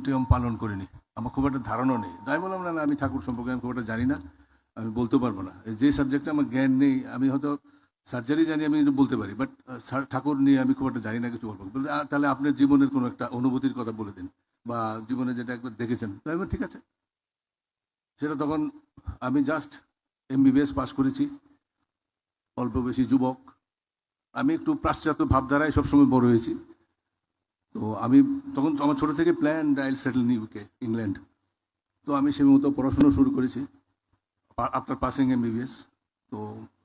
টিয়ম পালন করিনি, আমার খুব একটা ধারণা নেই। তাই বললাম না আমি ঠাকুর সম্পর্কে আমি খুব একটা জানি না, আমি বলতে পারবো না। যে সাবজেক্টে আমার জ্ঞান নেই, আমি হয়তো সার্জারি জানি, আমি বলতে পারি, বাট ঠাকুর নিয়ে আমি খুব একটা জানি না কিছু বলবো। তাহলে আপনার জীবনের কোনো একটা অনুভূতির কথা বলে দিন, বা জীবনে যেটা একবার দেখেছেন। তাই ঠিক আছে, সেটা তখন আমি জাস্ট MBBS পাস করেছি, অল্প বেশি যুবক, আমি একটু পাশ্চাত্য ভাবধারায় সবসময় বড় হয়েছি। তো আমি তখন আমার ছোটো থেকে প্ল্যান আইল সেটেল ইন UK, ইংল্যান্ড। তো আমি সেই মতো পড়াশুনো শুরু করেছি আফটার পাসিং MBBS। তো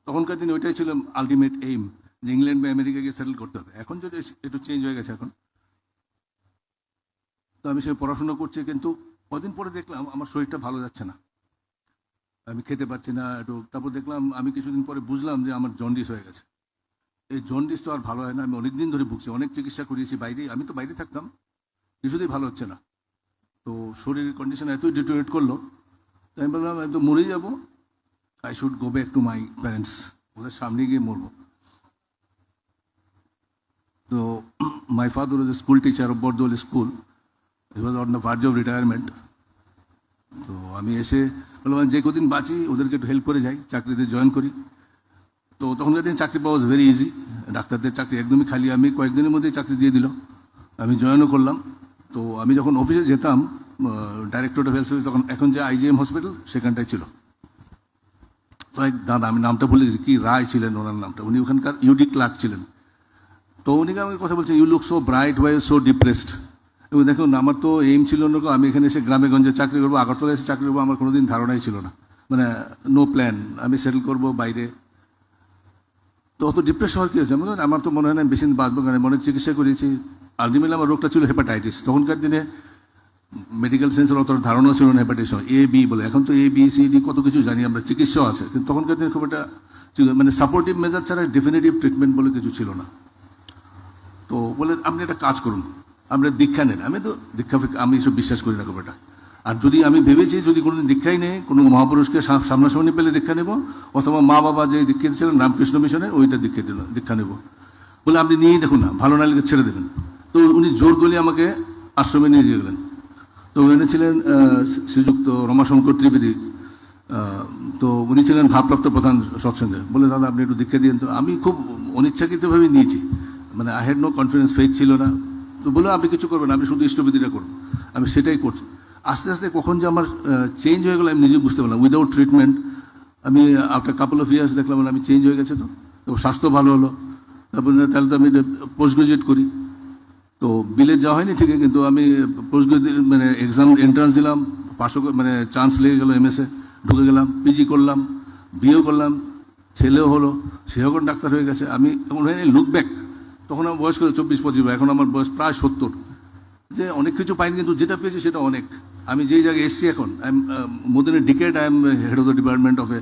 তখনকার দিনে ওইটাই ছিল আলটিমেট এইম, যে ইংল্যান্ড বা আমেরিকা গিয়ে সেটেল করতে হবে। এখন যদি একটু চেঞ্জ হয়ে গেছে এখন। তো আমি সে পড়াশুনো করছি, কিন্তু কদিন পরে দেখলাম আমার শরীরটা ভালো যাচ্ছে না, আমি খেতে পারছি না একটু। তারপর দেখলাম, আমি কিছুদিন পরে বুঝলাম যে আমার জন্ডিস হয়ে গেছে। এই জন্ডিস তো আর ভালো হয় না, আমি অনেকদিন ধরে ভুগছি, অনেক চিকিৎসা করিয়েছি বাইরে, আমি তো বাইরে থাকতাম, কিছুতেই ভালো হচ্ছে না। তো শরীরের কন্ডিশন এতই ডিটোরিয়েট করলো, তাই আমি বললাম আমি তো মরেই যাবো, I should go back to my parents, ওদের সামনে গিয়ে মরবো। তো my father was a school teacher of Bordowali school, he was on the verge of retirement. তো আমি এসে বললাম যে কদিন বাঁচি ওদেরকে একটু হেল্প করে যাই, চাকরিতে জয়েন করি। তো তখনকার দিন চাকরি পাওয়া ভেরি ইজি, ডাক্তারদের চাকরি একদমই খালি, আমি কয়েকদিনের মধ্যেই চাকরি দিয়ে দিল, আমি জয়েনও করলাম। তো আমি যখন অফিসে যেতাম, ডাইরেক্টরেট অফ হেলথ সার্ভিস, তখন এখন যে IGM হসপিটাল সেখানটায় ছিল। তো এক দাদা, আমি নামটা ভুলে গেছি, কি রায় ছিলেন ওনার নামটা, উনি ওখানকার UD ক্লার্ক ছিলেন। তো উনি আমাকে কথা বলছেন, you look so bright, why so depressed. এবং দেখুন, আমার তো এইম ছিল অন্য, আমি এখানে এসে গ্রামে গঞ্জে চাকরি করবো, আগরতলা এসে চাকরি করবো, আমার কোনোদিন ধারণাই ছিল না, মানে নো প্ল্যান, আমি সেটেল করবো বাইরে। তো অত ডিপ্রেস হওয়ার কী হয়েছে, আমার তো মনে হয় না বেশি দিন বাঁচবো, কারণ অনেক চিকিৎসা করেছি। আলটিমেটলি আমার রোগটা ছিল হেপাটাইটিস। তখনকার দিনে মেডিকেল সায়েন্সের অত ধারণা ছিল না হেপাটাইটিস A B বলে, এখন তো ABCD কত কিছু জানি আমরা, চিকিৎসাও আছে, কিন্তু তখনকার দিনে খুব একটা মানে সাপোর্টিভ মেজার ছাড়া ডেফিনেটিভ ট্রিটমেন্ট বলে কিছু ছিল না। তো বলে আপনি একটা কাজ করুন, আপনি দীক্ষা নেন। আমি তো আমি এসব বিশ্বাস করি না খুব একটা। আর যদি আমি ভেবেছি যদি কোনোদিন দীক্ষাই নেই, কোনো মহাপুরুষকে সামনাসামনি পেলে দীক্ষা নেব, অথবা মা বাবা যে দীক্ষিত ছিলেন রামকৃষ্ণ মিশনে, ওইটা দীক্ষা নেব। বলে আপনি নিয়েই দেখুন না, ভালো না লাগলে ছেড়ে দেবেন। তো উনি জোর গলি আমাকে আশ্রমে নিয়ে গেলেন। তো উনি ছিলেন শ্রীযুক্ত রমাশঙ্কর ত্রিবেদী। তো উনি ছিলেন ভারপ্রাপ্ত প্রধান সৎসঙ্গে। বলে দাদা আপনি একটু দীক্ষা দিয়েন। তো আমি খুব অনিচ্ছাকৃতভাবে নিয়েছি, মানে I had no confidence, faith ছিল না। তো বলে আপনি কিছু করবেন, আপনি শুধু ইষ্টবিধিটা করুন। আমি সেটাই করছি। আস্তে আস্তে কখন যে আমার চেঞ্জ হয়ে গেলো আমি নিজে বুঝতে পারলাম, উইদাউট ট্রিটমেন্ট। আমি আফটার কাপল অফ ইয়ার্স দেখলাম আমি চেঞ্জ হয়ে গেছে। তো স্বাস্থ্য ভালো হলো। তারপরে তাহলে তো আমি পোস্ট গ্রাজুয়েট করি। তো বিলে যাওয়া হয়নি ঠিকই, কিন্তু আমি পোস্ট গ্রাজুয়েট মানে এক্সাম এন্ট্রান্স দিলাম, পাশও মানে চান্স লেগে গেলো, MS-এ ঢুকে গেলাম, PG করলাম, বিয়েও করলাম, ছেলেও হলো, সেও এখন ডাক্তার হয়ে গেছে। আমি এমন হয়নি লুক ব্যাক, তখন আমার বয়স করে 24-25, এখন আমার বয়স প্রায় 70। যে অনেক কিছু পাইনি, কিন্তু যেটা পেয়েছি সেটা অনেক। আমি যেই জায়গায় এসেছি এখন, I am more than a decade, I am head of the department of a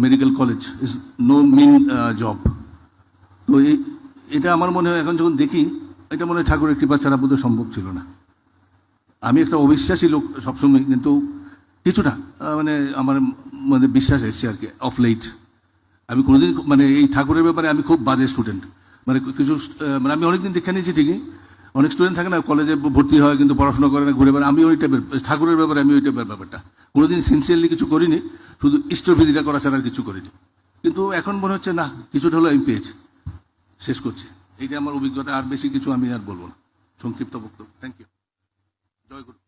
medical college, is no mean job. তো এটা আমার মনে হয় এখন যখন দেখি, এটা মনে হয় ঠাকুরের কৃপা ছাড়া বোধহয় সম্ভব ছিল না। আমি একটা অবিশ্বাসী লোক সবসময়, কিন্তু কিছুটা মানে আমার মানে বিশ্বাস এসছে আর কি অফ লেট। আমি কোনোদিন মানে এই ঠাকুরের ব্যাপারে আমি খুব বাজে স্টুডেন্ট, মানে কিছু মানে আমি অনেকদিন দীক্ষা নিয়েছি ঠিকই, অনেক স্টুডেন্ট থাকে না কলেজে ভর্তি হয় কিন্তু পড়াশোনা করে না, ঘুরে বেড়ায়, আমি ওই টাইপের ঠাকুরের ব্যাপারে, আমি ওই টাইপের ব্যাপারটা কোনোদিন সিনসিয়ারলি কিছু করিনি, শুধু ইষ্টবিধিটা করা ছাড়া আর কিছু করিনি। কিন্তু এখন মনে হচ্ছে না, কিছুটা হলো আমি পেয়েছি। শেষ করছি, এইটা আমার অভিজ্ঞতা, আর বেশি কিছু আমি আর বলবো না, সংক্ষিপ্ত বক্তব্য। Thank you. Joy Guru.